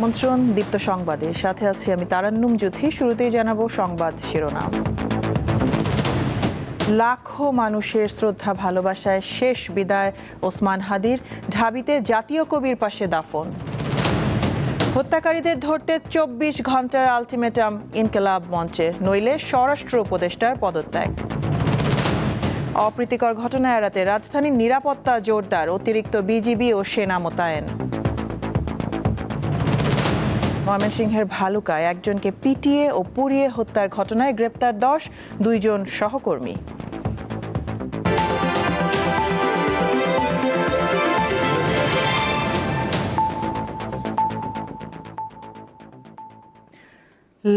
আমন্ত্রণ দীপ্ত সংবাদে, সাথে আছি আমি তারান্নুম জ্যোতি। শুরুতেই জানাবো সংবাদ শিরোনাম। লাখো মানুষের শ্রদ্ধা ভালোবাসায় শেষ বিদায় ওসমান হাদির, ঢাবিতে জাতীয় কবির পাশে দাফন। হত্যাকারীদের ধরতে 24 ঘন্টার আলটিমেটাম ইনকিলাব মঞ্চের, নইলে স্বরাষ্ট্র উপদেষ্টার পদত্যাগ। অপ্রীতিকর ঘটনা এড়াতে রাজধানীর নিরাপত্তা জোরদার, অতিরিক্ত বিজিবি ও সেনা মোতায়েন। ময়মনসিংহের ভালুকায় একজনকে পিটিয়ে ও পুড়িয়ে হত্যার ঘটনায় গ্রেপ্তার 10, 2 জন সহকর্মী।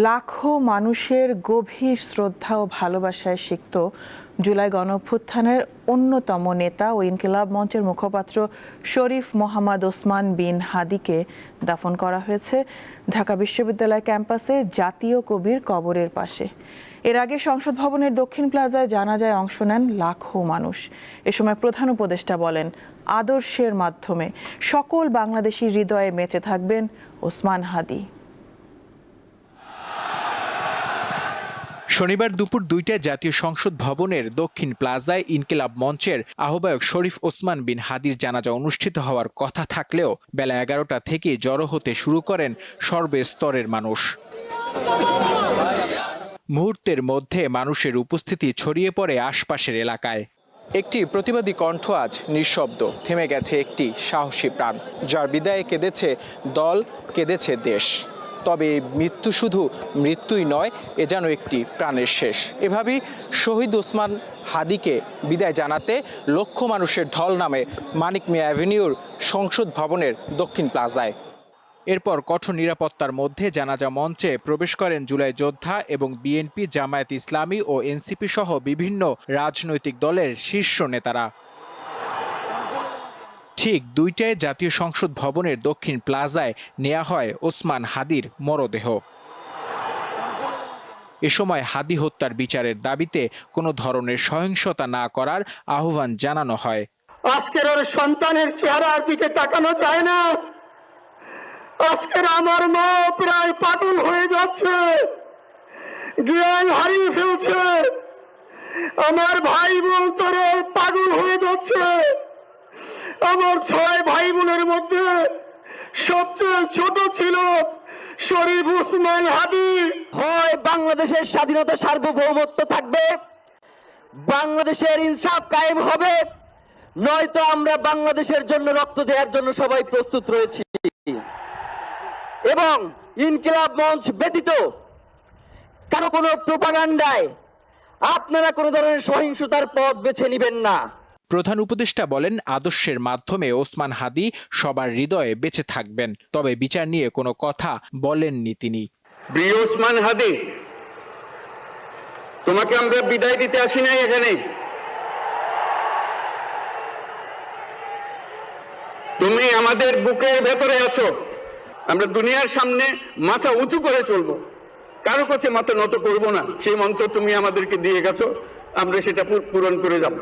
লাখো মানুষের গভীর শ্রদ্ধা ও ভালোবাসায় সিক্ত জুলাই গণঅভ্যুত্থানের অন্যতম নেতা ও ইনকিলাব মঞ্চের মুখপাত্র শরীফ মোহাম্মদ ওসমান বিন হাদিকে দাফন করা হয়েছে ঢাকা বিশ্ববিদ্যালয় ক্যাম্পাসে জাতীয় কবির কবরের পাশে। এর আগে সংসদ ভবনের দক্ষিণ প্লাজায় জানাজায় অংশ নেন লাখো মানুষ। এ সময় প্রধান উপদেষ্টা বলেন, আদর্শের মাধ্যমে সকল বাংলাদেশী হৃদয়ে বেঁচে থাকবেন ওসমান হাদি। শনিবার দুপুর 2টায় জাতীয় সংসদ ভবনের দক্ষিণ প্লাজায় ইনকিলাব মঞ্চের আহ্বায়ক শরীফ ওসমান বিন হাদির জানাজা অনুষ্ঠিত হওয়ার কথা থাকলেও বেলা 11টা থেকে জড়ো হতে শুরু করেন সর্বস্তরের মানুষ। মুহূর্তের মধ্যে মানুষের উপস্থিতি ছড়িয়ে পড়ে আশপাশের এলাকায়। একটি প্রতিবাদী কণ্ঠ আজ নিঃশব্দ, থেমে গেছে একটি সাহসী প্রাণ, যার বিদায়ে কেঁদেছে দল, কেঁদেছে দেশ। তবে মৃত্যু শুধু মৃত্যুই নয়, এ যেন একটি প্রাণের শেষ। এভাবেই শহীদ ওসমান হাদিকে বিদায় জানাতে লক্ষ মানুষের ঢল নামে মানিক মিয়া অ্যাভিনিউর সংসদ ভবনের দক্ষিণ প্লাজায়। এরপর কঠোর নিরাপত্তার মধ্যে জানাজা মঞ্চে প্রবেশ করেন জুলাই যোদ্ধা এবং বিএনপি, জামায়াত ইসলামী ও এনসিপি সহ বিভিন্ন রাজনৈতিক দলের শীর্ষ নেতারা। ঠিক 2টায় জাতীয় সংসদ ভবনের দক্ষিণ প্লাজায় নেওয়া হয় ওসমান হাদির মরদেহ। এ সময় হাদি হত্যার বিচারের দাবিতে কোনো ধরনের সহিংসতা না করার আহ্বান জানানো হয়। আজকের ওর সন্তানের চেহারার দিকে তাকানো যায় না। আজকের আমার মা প্রায় পাগল হয়ে যাচ্ছে, জ্ঞান হারিয়ে ফেলছে। আমার ভাই বোন তোরা পাগল হয়ে যাচ্ছে। আমার 6 ভাই বোনের মধ্যে সবচেয়ে ছোট ছিল শরীফ ওসমান হাদি। হয় বাংলাদেশের স্বাধীনতা সার্বভৌমত্ব থাকবে, বাংলাদেশের ইনসাফ কায়েম হবে, নয়তো আমরা বাংলাদেশের জন্য রক্ত দেওয়ার জন্য সবাই প্রস্তুত রয়েছি। এবং ইনকিলাব মঞ্চ ব্যতীত কারো কোনো প্রোপাগান্ডায় আপনারা কোনো ধরনের সহিংসতার পথ বেছে নেবেন না। প্রধান উপদেষ্টা বলেন, আদর্শের মাধ্যমে ওসমান হাদি সবার হৃদয়ে বেঁচে থাকবেন, তবে বিচার নিয়ে কোনো কথা বলেননি তিনি। প্রিয় ওসমান হাদি, তোমাকে আমরা বিদায় দিতে আসি নাই এখানে। তুমি আমাদের বুকের ভেতরে আছো। আমরা দুনিয়ার সামনে মাথা উঁচু করে চলবো, কারো কাছে মাথা নত করব না। সেই মন্ত্র তুমি আমাদেরকে দিয়ে গেছো, আমরা সেটা পূরণ করে যাব।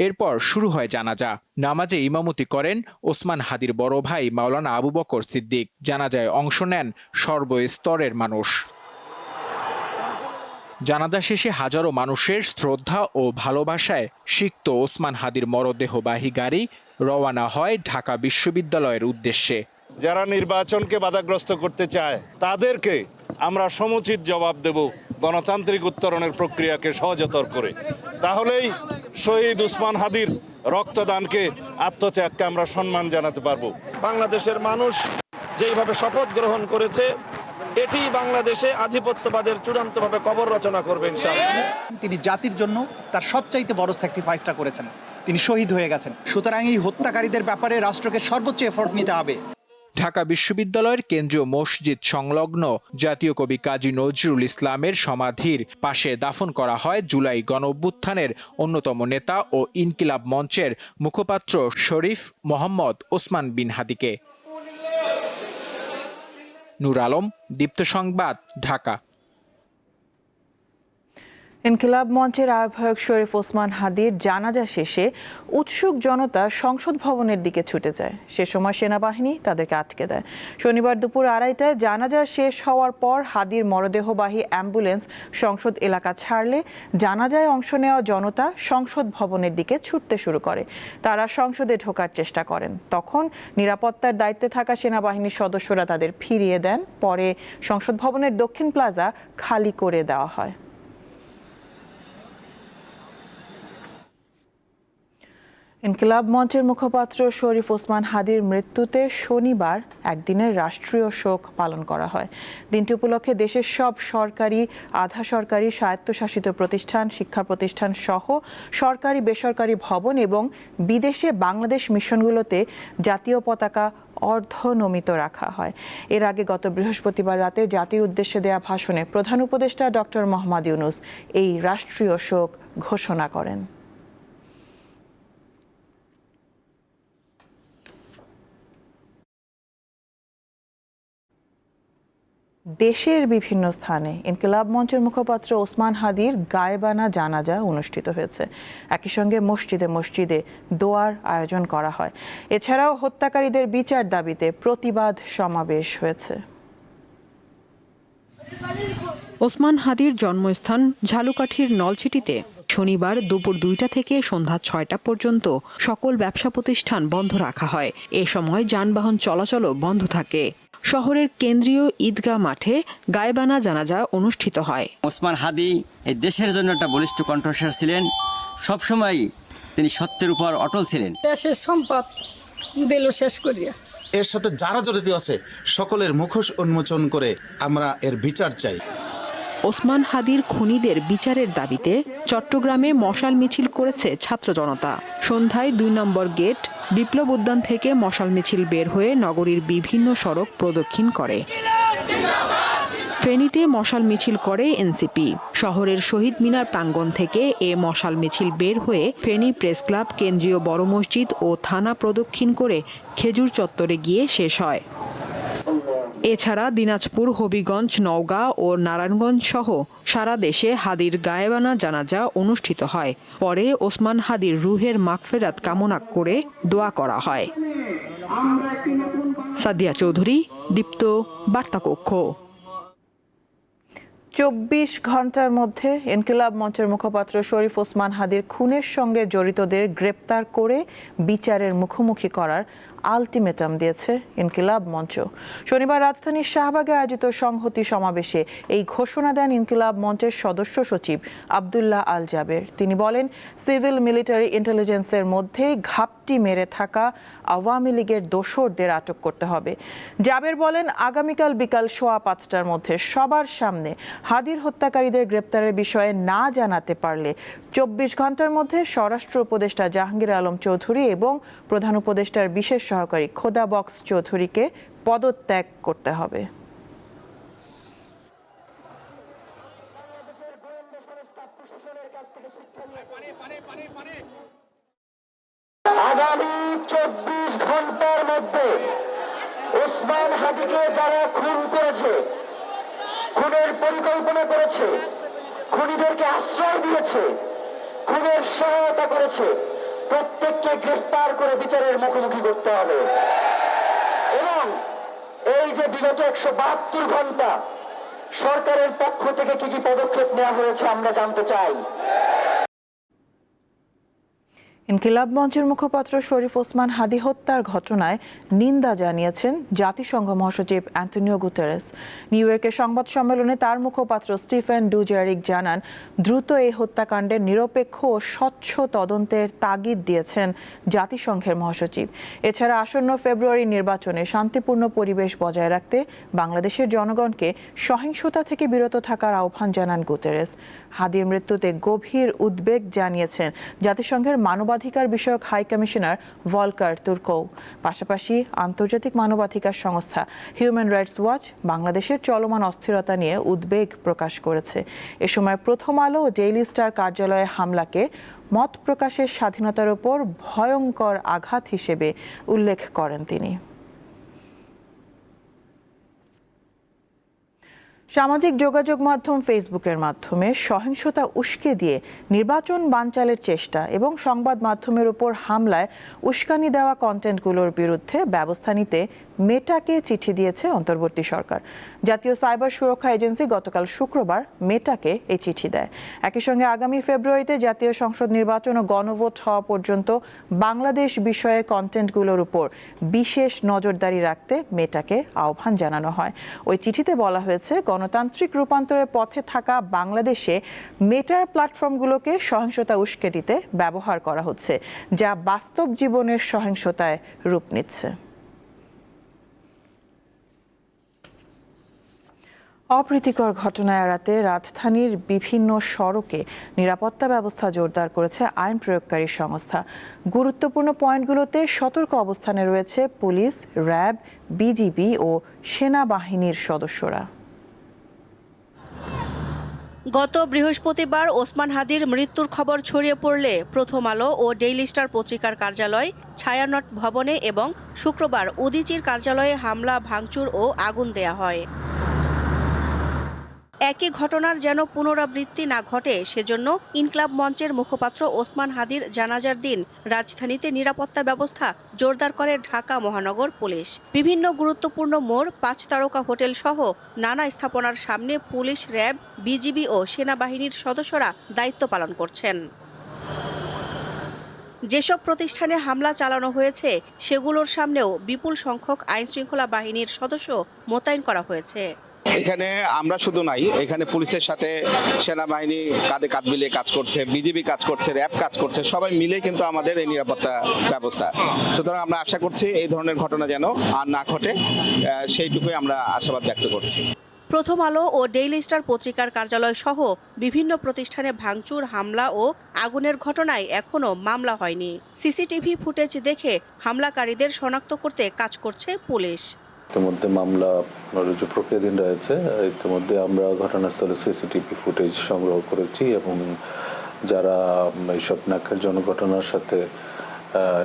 এরপর শুরু হয় জানাজা। নামাজে ইমামতি করেন ওসমান হাদির বড় ভাই মাওলানা আবু বকর সিদ্দিক। জানাজায় অংশ নেন সর্বস্তরের মানুষ। জানাজা শেষে হাজারো মানুষের শ্রদ্ধা ও ভালোবাসায় সিক্ত ওসমান হাদির মরদেহবাহী গাড়ি রওনা হয় ঢাকা বিশ্ববিদ্যালয়ের উদ্দেশ্যে। যারা নির্বাচনকে বাধাগ্রস্ত করতে চায় তাদেরকে আমরা সমুচিত জবাব দেব, গণতান্ত্রিক উত্তরণের প্রক্রিয়াকে সহজতর করে। তাহলেই শহীদ ওসমান হাদির রক্তদানকে, আত্মত্যাগকে আমরা সম্মান জানাতে পারবো। বাংলাদেশের মানুষ যেইভাবে শপথ গ্রহণ করেছে, এটি বাংলাদেশে আধিপত্যবাদের চূড়ান্তভাবে কবর রচনা করবে ইনশাআল্লাহ। তিনি জাতির জন্য তার সবচাইতে বড় স্যাক্রিফাইসটা করেছেন, তিনি শহীদ হয়ে গেছেন। সুতরাং এই হত্যাকারীদের ব্যাপারে রাষ্ট্রকে সর্বোচ্চ এফোর্ট নিতে হবে। ঢাকা বিশ্ববিদ্যালয়ের কেন্দ্রীয় মসজিদ সংলগ্ন জাতীয় কবি কাজী নজরুল ইসলামের সমাধির পাশে দাফন করা হয় জুলাই গণঅভ্যুত্থানের অন্যতম নেতা ও ইনকিলাব মঞ্চের মুখপাত্র শরীফ মোহাম্মদ ওসমান বিন হাদিকে। নূর আলম, দীপ্ত সংবাদ, ঢাকা। ইনকিলাব মঞ্চের আহ্বায়ক শরীফ ওসমান হাদির জানাজা শেষে উৎসুক জনতা সংসদ ভবনের দিকে ছুটে যায়। সে সময় সেনাবাহিনী তাদেরকে আটকে দেয়। শনিবার দুপুর 2:30টায় জানাজা শেষ হওয়ার পর হাদির মরদেহবাহী অ্যাম্বুলেন্স সংসদ এলাকা ছাড়লে জানাজায় অংশ নেওয়া জনতা সংসদ ভবনের দিকে ছুটতে শুরু করে। তারা সংসদে ঢোকার চেষ্টা করেন। তখন নিরাপত্তার দায়িত্বে থাকা সেনাবাহিনীর সদস্যরা তাদের ফিরিয়ে দেন। পরে সংসদ ভবনের দক্ষিণ প্লাজা খালি করে দেওয়া হয়। ইনকিলাব মঞ্চের মুখপাত্র শরীফ ওসমান হাদির মৃত্যুতে শনিবার একদিনের রাষ্ট্রীয় শোক পালন করা হয়। দিনটি উপলক্ষে দেশের সব সরকারি, আধা সরকারি, স্বায়ত্তশাসিত প্রতিষ্ঠান, শিক্ষা প্রতিষ্ঠান সহ সরকারি বেসরকারি ভবন এবং বিদেশে বাংলাদেশ মিশনগুলোতে জাতীয় পতাকা অর্ধনমিত রাখা হয়। এর আগে গত বৃহস্পতিবার রাতে জাতির উদ্দেশ্যে দেয়া ভাষণে প্রধান উপদেষ্টা ডক্টর মোহাম্মদ ইউনূস এই রাষ্ট্রীয় শোক ঘোষণা করেন। দেশের বিভিন্ন স্থানে ইনকিলাব মঞ্চের মুখপাত্র ওসমান হাদির গায়েবানা জানাজা অনুষ্ঠিত হয়েছে। একই সঙ্গে মসজিদে মসজিদে দোয়ার আয়োজন করা হয়। এছাড়াও হত্যাকারীদের বিচার দাবিতে প্রতিবাদ সমাবেশ হয়েছে। ওসমান হাদির জন্মস্থান ঝালুকাঠির নলছিটিতে শনিবার দুপুর 2টা থেকে সন্ধ্যা 6টা পর্যন্ত সকল ব্যবসা প্রতিষ্ঠান বন্ধ রাখা হয়। এ সময় যানবাহন চলাচলও বন্ধ থাকে। শহরের কেন্দ্রীয় ঈদগাহ মাঠে গায়েবানা জানাজা অনুষ্ঠিত হয়। ওসমান হাদি এই দেশের জন্য একটা বলিষ্ঠ কণ্ঠস্বর ছিলেন। সবসময় তিনি সত্যের উপর অটল ছিলেন। দেশের সম্পদ দিল শেষ করিয়া। এর সাথে যারা জড়িত আছে সকলের মুখোশ উন্মোচন করে আমরা এর বিচার চাই। ওসমান হাদির খুনিদের বিচারের দাবিতে চট্টগ্রামে মশাল মিছিল করেছে ছাত্র জনতা। সন্ধ্যায় 2 নম্বর গেট বিপ্লব উদ্যান থেকে মশাল মিছিল বের হয়ে নগরীর বিভিন্ন সড়ক প্রদক্ষিণ করে। ফেনীতে মশাল মিছিল করে এনসিপি। শহরের শহীদ মিনার প্রাঙ্গণ থেকে এ মশাল মিছিল বের হয়ে ফেনী প্রেস ক্লাব, কেন্দ্রীয় বড় মসজিদ ও থানা প্রদক্ষিণ করে খেজুর চত্বরে গিয়ে শেষ হয়। এছাড়া দিনাজপুর, হবিগঞ্জ, নওগাঁ ও নারায়ণগঞ্জ সহ সারা দেশে হাদির গায়েবানা জানাজা অনুষ্ঠিত হয়। পরে ওসমান হাদির রুহের মাগফিরাত কামনা করে দোয়া করা হয়। সাদিয়া চৌধুরী, দীপ্ত, বার্তাকক্ষ। 24 ঘন্টার মধ্যে ইনকিলাব মঞ্চের মুখপাত্র শরীফ ওসমান হাদির খুনের সঙ্গে জড়িতদের গ্রেপ্তার করে বিচারের মুখোমুখি করার আলটিমেটাম দিয়েছে ইনকিলাব মঞ্চ। শনিবার রাজধানীর শাহবাগে আয়োজিত সংহতি সমাবেশে এই ঘোষণা দেন ইনকিলাব মঞ্চের সদস্য সচিব আব্দুল্লাহ আল জাবের। তিনি বলেন, সিভিল মিলিটারি ইন্টেলিজেন্সের মধ্যে ঘাপটি মেরে থাকা আওয়ামী লীগের দোসরদের আটক করতে হবে। জাবের বলেন, আগামীকাল বিকাল 5:15টার মধ্যে সবার সামনে হাদির হত্যাকারীদের গ্রেপ্তারের বিষয়ে না জানাতে পারলে 24 ঘন্টার মধ্যে স্বরাষ্ট্র উপদেষ্টা জাহাঙ্গীর আলম চৌধুরী এবং প্রধান উপদেষ্টার বিশেষ সহকারী খোদা বক্স চৌধুরীকে পদত্যাগ করতে হবে। আগামী 24 ঘন্টার মধ্যে ওসমান হাদিকে যারা খুন করেছে, খুনের পরিকল্পনা করেছে, খুনিদেরকে আশ্রয় দিয়েছে, খুনের সহায়তা করেছে, প্রত্যেককে গ্রেফতার করে বিচারের মুখোমুখি করতে হবে। এবং এই যে বিগত 172 ঘন্টা সরকারের পক্ষ থেকে কি কি পদক্ষেপ নেওয়া হয়েছে আমরা জানতে চাই। ইনকিলাব মঞ্চের মুখপাত্র শরীফ ওসমান হাদি হত্যার ঘটনায় নিন্দা জানিয়েছেন জাতিসংঘ মহাসচিব অ্যান্টনিও গুতেরেস। নিউ ইয়র্কের সংবাদ সম্মেলনে তার মুখপাত্র স্টিফেন ডুজারিক জানান, দ্রুত এই হত্যাকাণ্ডের নিরপেক্ষ ও স্বচ্ছ তদন্তের তাগিদ দিয়েছেন জাতিসংঘের মহাসচিব। এছাড়া আসন্ন ফেব্রুয়ারি নির্বাচনে শান্তিপূর্ণ পরিবেশ বজায় রাখতে বাংলাদেশের জনগণকে সহিংসতা থেকে বিরত থাকার আহ্বান জানান গুতেরেস। হাদির মৃত্যুতে গভীর উদ্বেগ জানিয়েছেন জাতিসংঘের মানবাধিকার বিষয়ক হাই কমিশনার ভলকার তুর্কও। পাশাপাশি আন্তর্জাতিক মানবাধিকার সংস্থা হিউম্যান রাইটস ওয়াচ বাংলাদেশের চলমান অস্থিরতা নিয়ে উদ্বেগ প্রকাশ করেছে। এ সময় প্রথম আলো ও ডেইলি স্টার কার্যালয়ে হামলাকে মত প্রকাশের স্বাধীনতার উপর ভয়ঙ্কর আঘাত হিসেবে উল্লেখ করেন তিনি। সামাজিক যোগাযোগ মাধ্যম ফেসবুকের মাধ্যমে সহিংসতা উস্কে দিয়ে নির্বাচন বানচালের চেষ্টা এবং সংবাদ মাধ্যমের উপর হামলায় উস্কানি দেওয়া কন্টেন্টগুলোর বিরুদ্ধে ব্যবস্থা নিতে মেটাকে চিঠি দিয়েছে অন্তর্বর্তী সরকার। জাতীয় সাইবার সুরক্ষা এজেন্সি গতকাল শুক্রবার মেটাকে এই চিঠি দেয়। একই সঙ্গে আগামী ফেব্রুয়ারিতে জাতীয় সংসদ নির্বাচন ও গণভোট হওয়া পর্যন্ত বাংলাদেশ বিষয়ে কন্টেন্টগুলোর উপর বিশেষ নজরদারি রাখতে মেটাকে আহ্বান জানানো হয়। ওই চিঠিতে বলা হয়েছে, গণতান্ত্রিক রূপান্তরের পথে থাকা বাংলাদেশে মেটার প্ল্যাটফর্মগুলোকে সহিংসতা উস্কে দিতে ব্যবহার করা হচ্ছে, যা বাস্তব জীবনের সহিংসতায় রূপ নিচ্ছে। অপ্রীতিকর ঘটনা এড়াতে রাজধানীর বিভিন্ন সড়কে নিরাপত্তা ব্যবস্থা জোরদার করেছে আইন প্রয়োগকারী সংস্থা। গুরুত্বপূর্ণ পয়েন্টগুলোতে সতর্ক অবস্থানে রয়েছে পুলিশ, র্যাব, বিজিবি ও সেনাবাহিনীর সদস্যরা। গত বৃহস্পতিবার ওসমান হাদির মৃত্যুর খবর ছড়িয়ে পড়লে প্রথম আলো ও ডেইলি স্টার পত্রিকার কার্যালয়, ছায়ানট ভবনে এবং শুক্রবার উদীচীর কার্যালয়ে হামলা, ভাঙচুর ও আগুন দেয়া হয়। একই ঘটনার যেন পুনরাবৃত্তি না ঘটে সেজন্য ইনকিলাব মঞ্চের মুখপাত্র ওসমান হাদির জানাজার দিন রাজধানীতে নিরাপত্তা ব্যবস্থা জোরদার করে ঢাকা মহানগর পুলিশ। বিভিন্ন গুরুত্বপূর্ণ মোড়, 5 তারকা হোটেল সহ নানা স্থাপনার সামনে পুলিশ, র্যাব, বিজিবি ও সেনাবাহিনীর সদস্যরা দায়িত্ব পালন করছেন। যেসব প্রতিষ্ঠানে হামলা চালানো হয়েছে সেগুলোর সামনেও বিপুল সংখ্যক আইনশৃঙ্খলা বাহিনীর সদস্য মোতায়েন করা হয়েছে। এখানে আমরা শুধু নাই, এখানে পুলিশের সাথে সেনাবাহিনী কাঁধে কাঁধ মিলিয়ে কাজ করছে, বিজিবি কাজ করছে, র্যাব কাজ করছে, সবাই মিলে কিন্তু আমাদের এই নিরাপত্তা ব্যবস্থা। সুতরাং আমরা আশা করছি এই ধরনের ঘটনা যেন আর না ঘটে, সেইটুকুই আমরা আশাবাদ ব্যক্ত করছি। প্রথম আলো ও ডেইলি স্টার পত্রিকার কার্যালয় সহ বিভিন্ন প্রতিষ্ঠানে ভাঙচুর, হামলা ও আগুনের ঘটনায় এখনো মামলা হয়নি। সিসিটিভি ফুটেজ দেখে হামলাকারীদের শনাক্ত করতে কাজ করছে পুলিশ। ইতিমধ্যে মামলা রুজু প্রক্রিয়াধীন রয়েছে। ইতিমধ্যে আমরা ঘটনাস্থলে সিসিটিভি ফুটেজ সংগ্রহ করেছি এবং যারা এইসব ন্যাক্কারজনক ঘটনার সাথে,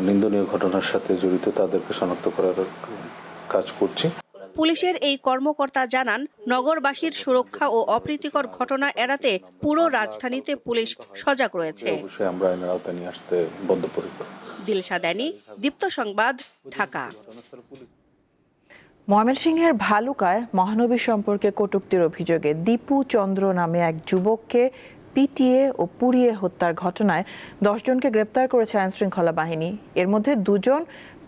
নিন্দনীয় ঘটনার সাথে জড়িত তাদেরকে শনাক্ত করার কাজ করছি। পুলিশের এই কর্মকর্তা জানান, নগরবাসীর সুরক্ষা ও অপ্রীতিকর ঘটনা এড়াতে পুরো রাজধানীতে পুলিশ সজাগ রয়েছে। অবশ্যই আমরা আইনের আওতায় নিয়ে আসতে বদ্ধপরিকর। দিলশা দানি, দীপ্ত সংবাদ, ঢাকা। ময়মনসিংহের ভালুকায় মহানবী সম্পর্কে কটূক্তির অভিযোগে দীপু চন্দ্র নামে এক যুবককে পিটিয়ে ও পুড়িয়ে হত্যার ঘটনায় 10 জনকে গ্রেপ্তার করেছে আইনশৃঙ্খলা বাহিনী। এর মধ্যে 2 জন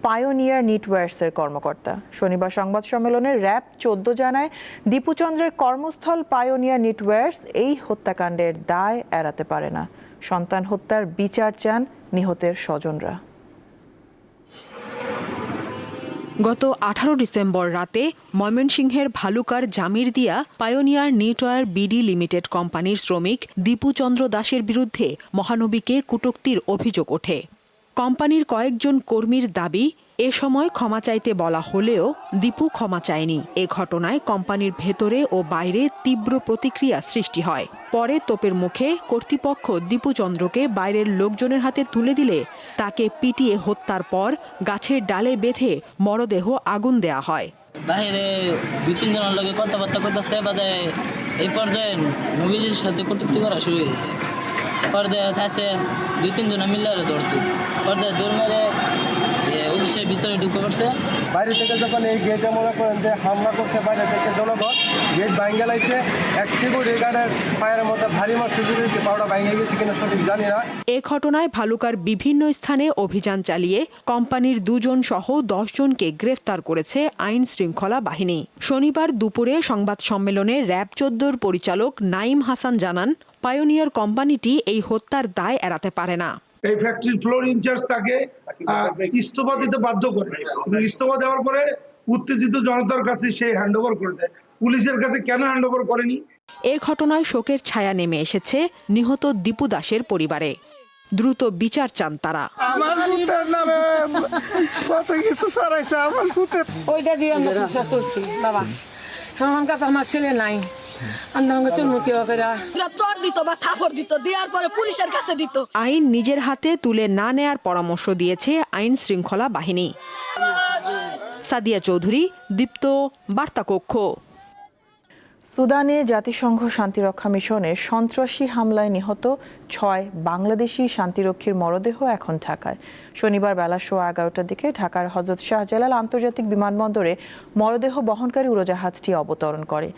পায়োনিয়ার নিটওয়্যার্সের কর্মকর্তা। শনিবার সংবাদ সম্মেলনে র্যাব 14 জানায়, দীপু চন্দ্রের কর্মস্থল পায়োনিয়ার নিটওয়্যার্স এই হত্যাকাণ্ডের দায় এড়াতে পারে না। সন্তান হত্যার বিচার চান নিহতের স্বজনরা। গত 18 ডিসেম্বর রাতে ময়মনসিংহের ভালুকার Jamirdia Pioneer Knitwear BD Limited কোম্পানির শ্রমিক দীপু চন্দ্র দাসের বিরুদ্ধে মহানবীকে কটূক্তির অভিযোগ ওঠে। কোম্পানির কয়েকজন কর্মীর দাবি, এ সময় ক্ষমা চাইতে বলা হলেও দীপু ক্ষমা চায়নি। এ ঘটনায় কোম্পানির ভেতরে ও বাইরে তীব্র প্রতিক্রিয়া সৃষ্টি হয়। পরে তোপের মুখে কর্তৃপক্ষ দীপু চন্দ্রকে বাইরের লোকজনের হাতে তুলে দিলে তাকে পিটিয়ে হত্যার পর গাছের ডালে বেঁধে মরদেহ আগুন দেয়া হয়। বাইরে 2-3 জনের লগে কথাবার্তা কইতাছে, বাদে এই পর্যায়ে নবীজির সাথে কটূক্তি করা শুরু হয়েছে। পরে আছে 2-3 জন মিলে ধরতো, পরে দৌড় মেরে অফিসের ভিতরে ঢুকে পড়ছে। বাইরে থেকে যখন এই গেটে মনে করেন যে হামলা করছে, বাইরে থেকে জনগণ গেট ভাঙে লাইছে, এক সিকিউরিটি গার্ডের পায়ের মধ্যে ভারী মারছে, পাউডার ভাঙে গেছে কিনা সঠিক জানি না। এ ঘটনায় ভালুকার বিভিন্ন স্থানে অভিযান চালিয়ে কোম্পানির 2 জন সহ 10 জনকে গ্রেফতার করেছে আইন শৃঙ্খলা বাহিনী। শনিবার দুপুরে সংবাদ সম্মেলনে র্যাব 14 পরিচালক নাইম হাসান জানান, পায়োনিয়ার কোম্পানিটি এই হত্যার দায় এড়াতে পারে না। এই ফ্যাক্টরির ফ্লোর ইনচার্জ তাকে ইস্তফা দিতে বাধ্য করে। ইস্তফা দেওয়ার পরে উত্তেজিত জনতার কাছে সে হ্যান্ডওভার করে দেয়। পুলিশের কাছে কেন হ্যান্ডওভার করেনি? এ ঘটনায় শোকের ছায়া নেমে এসেছে নিহত দীপু দাসের পরিবারে। দ্রুত বিচার চান তারা। আমার পুত্রের নামে কত কিছু ছড়াইছে, আমার পুত্রের ওইটা দিয়ে আমরা সংসার চলছি বাবা। আমার কাছে আমার ছেলে নাই, আইন নিজের হাতে তুলে না নেয়ার পরামর্শ দিয়েছে আইন শৃঙ্খলা বাহিনী। সাদিয়া চৌধুরী, দীপ্ত, বার্তা কক্ষ। সুদানে জাতিসংঘ শান্তিরক্ষা মিশনের সন্ত্রাসী হামলায় নিহত 6 বাংলাদেশি শান্তিরক্ষীর মরদেহ এখন ঢাকায়। শনিবার বেলা 11:15টার দিকে ঢাকার হযরত শাহজালাল আন্তর্জাতিক বিমানবন্দরে মরদেহ বহনকারী উড়োজাহাজটি অবতরণ করে।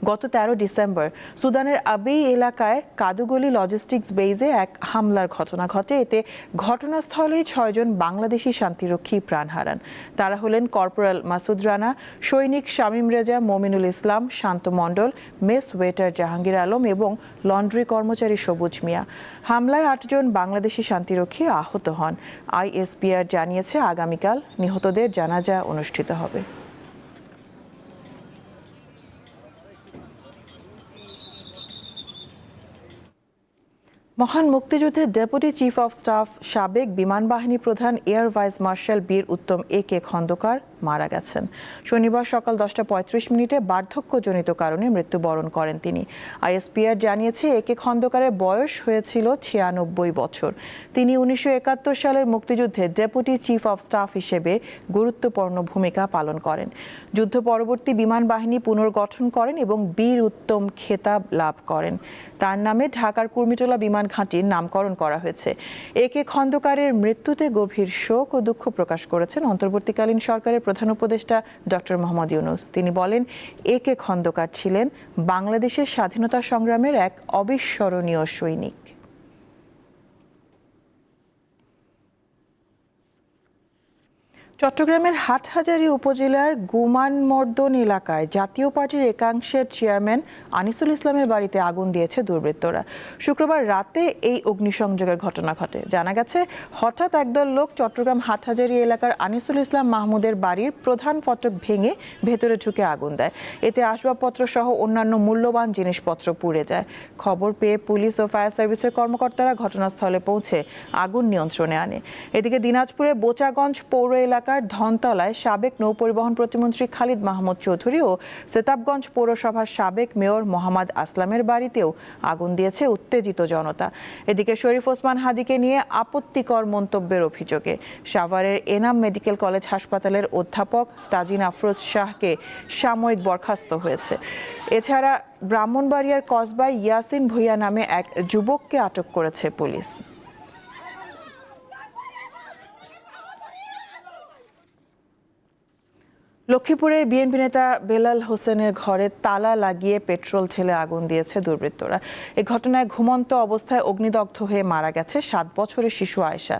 গত 13 ডিসেম্বর সুদানের আবেই এলাকায় কাদুগলি লজিস্টিক্স বেইজে এক হামলার ঘটনা ঘটে। এতে ঘটনাস্থলেই 6 জন বাংলাদেশি শান্তিরক্ষী প্রাণ হারান। তারা হলেন কর্পোরাল মাসুদ রানা, সৈনিক শামীম রেজা, মমিনুল ইসলাম, শান্ত মণ্ডল, মেস ওয়েটার জাহাঙ্গীর আলম এবং লন্ড্রি কর্মচারী সবুজ মিয়া। হামলায় 8 জন বাংলাদেশি শান্তিরক্ষী আহত হন। আইএসপিআর জানিয়েছে আগামীকাল নিহতদের জানাজা অনুষ্ঠিত হবে। মহান মুক্তিযুদ্ধের ডেপুটি চিফ অফ স্টাফ সাবেক বিমান বাহিনী প্রধান এয়ার ভাইস মার্শাল বীর উত্তম এ.কে. খন্দকার মারা গেছেন। শনিবার সকাল 10:35 বার্ধক্যজনিত কারণে মৃত্যুবরণ করেন তিনি। আইএসপিআর জানিয়েছে এ.কে. খন্দকারের বয়স হয়েছিল 96 বছর। তিনি 1971 সালের মুক্তিযুদ্ধে ডেপুটি চিফ অফ স্টাফ হিসেবে গুরুত্বপূর্ণ ভূমিকা পালন করেন। যুদ্ধ পরবর্তী বিমান বাহিনী পুনর্গঠন করেন এবং বীর উত্তম খেতাব লাভ করেন। তার নামে ঢাকার কুর্মিটোলা বিমান ঘাঁটির নামকরণ করা হয়েছে। এ.কে. খন্দকারের মৃত্যুতে গভীর শোক ও দুঃখ প্রকাশ করেছেন অন্তর্বর্তীকালীন সরকারের প্রধান উপদেষ্টা ডক্টর মোহাম্মদ ইউনূস। তিনি বলেন, এ.কে. খন্দকার ছিলেন বাংলাদেশের স্বাধীনতা সংগ্রামের এক অবিস্মরণীয় সৈনিক। চট্টগ্রামের হাটহাজারী উপজেলার গুমানমর্দন এলাকায় জাতীয় পার্টির একাংশের চেয়ারম্যান আনিসুল ইসলামের বাড়িতে আগুন দিয়েছে দুর্বৃত্তরা। শুক্রবার রাতে এই অগ্নিসংযোগের ঘটনা ঘটে। জানা গেছে, হঠাৎ একদল লোক চট্টগ্রাম হাটহাজারী এলাকার আনিসুল ইসলাম মাহমুদের বাড়ির প্রধান ফটক ভেঙে ভেতরে ঢুকে আগুন দেয়। এতে আসবাবপত্র সহ অন্যান্য মূল্যবান জিনিসপত্র পুড়ে যায়। খবর পেয়ে পুলিশ ও ফায়ার সার্ভিসের কর্মকর্তারা ঘটনাস্থলে পৌঁছে আগুন নিয়ন্ত্রণে আনে। এদিকে দিনাজপুরের বোচাগঞ্জ পৌর এলাকার ধনতলায় সাবেক নৌপরিবহন প্রতিমন্ত্রী খালিদ মাহমুদ চৌধুরী ও সেতাবগঞ্জ পৌরসভার সাবেক মেয়র মোহাম্মদ আসলামের বাড়িতেও আগুন দিয়েছে উত্তেজিত জনতা। এদিকে শরীফ ওসমান হাদিকে নিয়ে আপত্তিকর মন্তব্যের অভিযোগে সাভারের এনাম মেডিকেল কলেজ হাসপাতালের অধ্যাপক তাজিন আফরোজ শাহকে সাময়িক বরখাস্ত হয়েছে। এছাড়া ব্রাহ্মণবাড়িয়ার কসবায় ইয়াসিন ভুইয়া নামে এক যুবককে আটক করেছে পুলিশ। লক্ষ্মীপুরের বিএনপি নেতা বেলাল হোসেনের ঘরে তালা লাগিয়ে পেট্রোল ঢেলে আগুন দিয়েছে দুর্বৃত্তরা। এ ঘটনায় ঘুমন্ত অবস্থায় অগ্নিদগ্ধ হয়ে মারা গেছে 7 বছরের শিশু আয়েশা।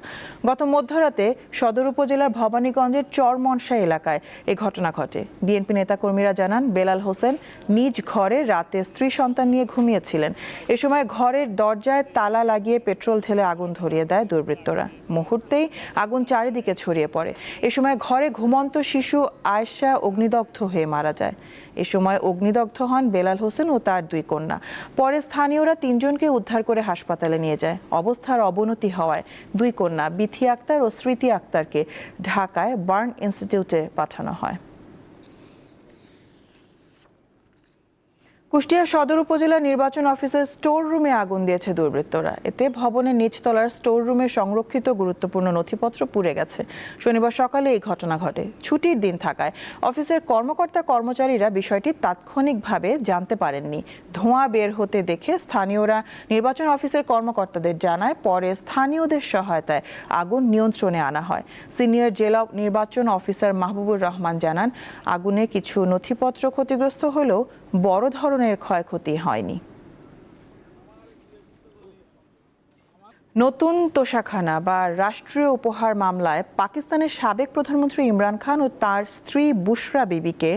গত মধ্যরাতে সদর উপজেলার ভবানীগঞ্জের চরমনসা এলাকায় এ ঘটনা ঘটে। বিএনপি নেতাকর্মীরা জানান, বেলাল হোসেন নিজ ঘরে রাতে স্ত্রী সন্তান নিয়ে ঘুমিয়েছিলেন। এ সময় ঘরের দরজায় তালা লাগিয়ে পেট্রোল ঢেলে আগুন ধরিয়ে দেয় দুর্বৃত্তরা। মুহূর্তেই আগুন চারিদিকে ছড়িয়ে পড়ে। এ সময় ঘরে ঘুমন্ত শিশু আয়েশা অগ্নিদগ্ধ হয়ে মারা যায়। এ সময় অগ্নিদগ্ধ হন বেলাল হোসেন ও তার 2 কন্যা। পরে স্থানীয়রা 3 জনকে উদ্ধার করে হাসপাতালে নিয়ে যায়। অবস্থার অবনতি হওয়ায় 2 কন্যা বিথি আক্তার ও স্মৃতি আক্তারকে ঢাকায় বার্ন ইনস্টিটিউটে পাঠানো হয়। কুষ্টিয়া সদর উপজেলা নির্বাচন অফিসের স্টোর রুমে আগুন দিয়েছে দুর্বৃত্তরা। এতে ভবনের নিচতলার স্টোর রুমে সংরক্ষিত গুরুত্বপূর্ণ নথিপত্র পুড়ে গেছে। শনিবার সকালে এই ঘটনা ঘটে। ছুটির দিন থাকায় অফিসের কর্মচারীরা বিষয়টি তাৎক্ষণিকভাবে জানতে পারেননি। ধোঁয়া বের হতে দেখে স্থানীয়রা নির্বাচন অফিসের কর্মকর্তাদের জানায়। পরে স্থানীয়দের সহায়তায় আগুন নিয়ন্ত্রণে আনা হয়। সিনিয়র জেলা নির্বাচন অফিসার মাহবুবুর রহমান জানান, আগুনে কিছু নথিপত্র ক্ষতিগ্রস্ত হলেও বড় ধরনের ক্ষয়ক্ষতি হয়নি। নতুন তোশাখানা বা রাষ্ট্রীয় উপহার মামলায় পাকিস্তানের সাবেক প্রধানমন্ত্রী ইমরান খান ও তার স্ত্রী বুশরা বিবিকে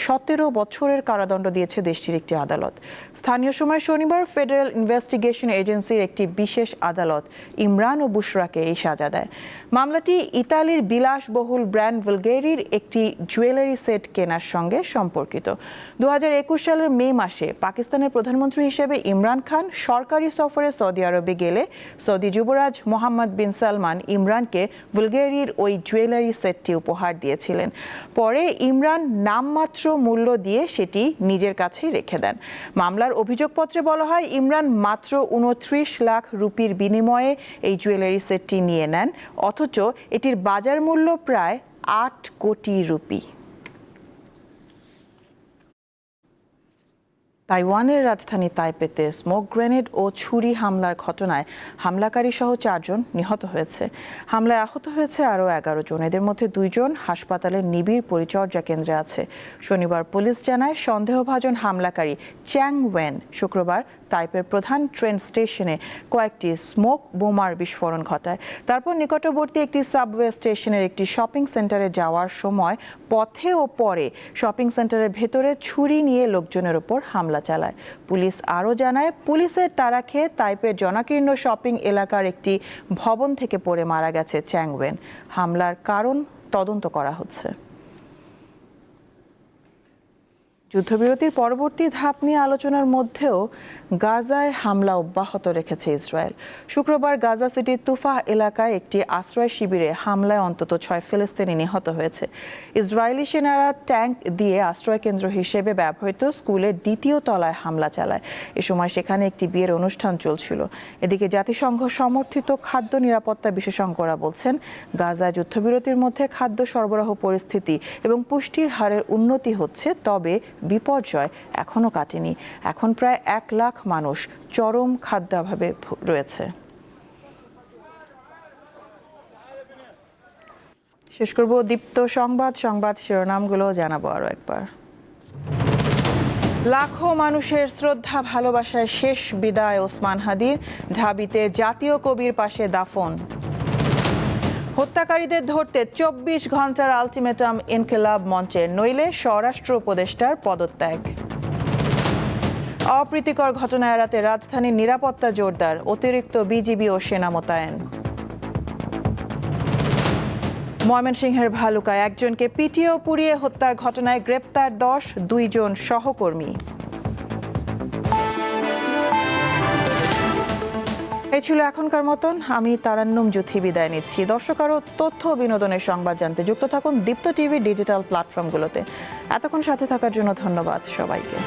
17 বছরের কারাদণ্ড দিয়েছে দেশটির একটি আদালত। স্থানীয় সময় শনিবার ফেডারেল ইনভেস্টিগেশন এজেন্সির একটি বিশেষ আদালত ইমরান ও বুশরাকে এই সাজা দেয়। মামলাটি ইতালির বিলাসবহুল ব্র্যান্ড ভুলগেরির একটি জুয়েলারি সেট কেনার সঙ্গে সম্পর্কিত। 2021 সালের মে মাসে পাকিস্তানের প্রধানমন্ত্রী হিসেবে ইমরান খান সরকারি সফরে সৌদি আরবে গেলে সৌদি যুবরাজ মোহাম্মদ বিন সালমান ইমরানকে বুলগেরিয়ার ওই জুয়েলারি সেটটি উপহার দিয়েছিলেন। পরে ইমরান নামমাত্র মূল্য দিয়ে সেটি নিজের কাছেই রেখে দেন। মামলার অভিযোগপত্রে বলা হয়, ইমরান মাত্র 29 লাখ রুপির বিনিময়ে এই জুয়েলারি সেটটি নিয়ে নেন, অথচ এটির বাজার মূল্য প্রায় 8 কোটি রুপি। তাইওয়ানের রাজধানী তাইপেতে স্মোক গ্রেনেড ও ছুরি হামলার ঘটনায় হামলাকারী সহ 4 জন নিহত হয়েছে। হামলায় আহত হয়েছে আরও 11 জন। এদের মধ্যে 2 জন হাসপাতালের নিবিড় পরিচর্যা কেন্দ্রে আছে। শনিবার পুলিশ জানায় সন্দেহভাজন হামলাকারী চ্যাং ওয়েন শুক্রবার তাইপের প্রধান ট্রেন স্টেশনে কয়েকটি স্মোক বোমার বিস্ফোরণ ঘটায়। তারপর নিকটবর্তী একটি সাবওয়ে স্টেশনের একটি শপিং সেন্টারে যাওয়ার সময় পথে ও পরে শপিং সেন্টারের ভেতরে ছুরি নিয়ে লোকজনের উপর হামলা চালায়। পুলিশ আরও জানায়, পুলিশের তাড়া খেয়ে তাইপের জনাকীর্ণ শপিং এলাকার একটি ভবন থেকে পড়ে মারা গেছে চ্যাং ওয়েন। হামলার কারণ তদন্ত করা হচ্ছে। যুদ্ধবিরতির পরবর্তী ধাপ নিয়ে আলোচনার মধ্যেও গাজায় হামলা অব্যাহত রেখেছে ইসরায়েল। শুক্রবার গাজা সিটির তুফাহ এলাকায় একটি আশ্রয় শিবিরে হামলায় অন্তত 6 ফিলিস্তিনি নিহত হয়েছে। ইসরায়েলি সেনারা ট্যাঙ্ক দিয়ে আশ্রয় কেন্দ্র হিসেবে ব্যবহৃত স্কুলের 2য় তলায় হামলা চালায়। এ সময় সেখানে একটি বিয়ের অনুষ্ঠান চলছিল। এদিকে জাতিসংঘ সমর্থিত খাদ্য নিরাপত্তা বিশেষজ্ঞরা বলছেন, গাজায় যুদ্ধবিরতির মধ্যে খাদ্য সরবরাহ পরিস্থিতি এবং পুষ্টির হারের উন্নতি হচ্ছে, তবে বিপর্যয় এখনো কাটেনি। এখন প্রায় 1 লাখ মানুষ চরম খাদ্যাভাবে রয়েছে। শেষ করব দীপ্ত সংবাদ শিরোনামগুলো জানাবো আরো একবার। লাখো মানুষের শ্রদ্ধা ভালোবাসায় শেষ বিদায় ওসমান হাদির, ঢাবিতে জাতীয় কবির পাশে দাফন। হত্যাকারীদের ধরতে 24 ঘন্টার আলটিমেটাম ইনকিলাব মঞ্চের, নইলে স্বরাষ্ট্র উপদেষ্টার পদত্যাগ। অপ্রীতিকর ঘটনা এড়াতে রাজধানীর নিরাপত্তা জোরদার, অতিরিক্ত বিজিবি ও সেনা মোতায়েন। ময়মনসিংহের ভালুকায় একজনকে পিটিয়ে ও পুড়িয়ে হত্যার ঘটনায় গ্রেপ্তার 10, 2 জন সহকর্মী। এই ছিল এখনকার মতন। আমি তারান্নুম জুথি বিদায় নিচ্ছি। দর্শক, আরও তথ্য ও বিনোদনের সংবাদ জানতে যুক্ত থাকুন দীপ্ত টিভি ডিজিটাল প্ল্যাটফর্মগুলোতে। এতক্ষণ সাথে থাকার জন্য ধন্যবাদ সবাইকে।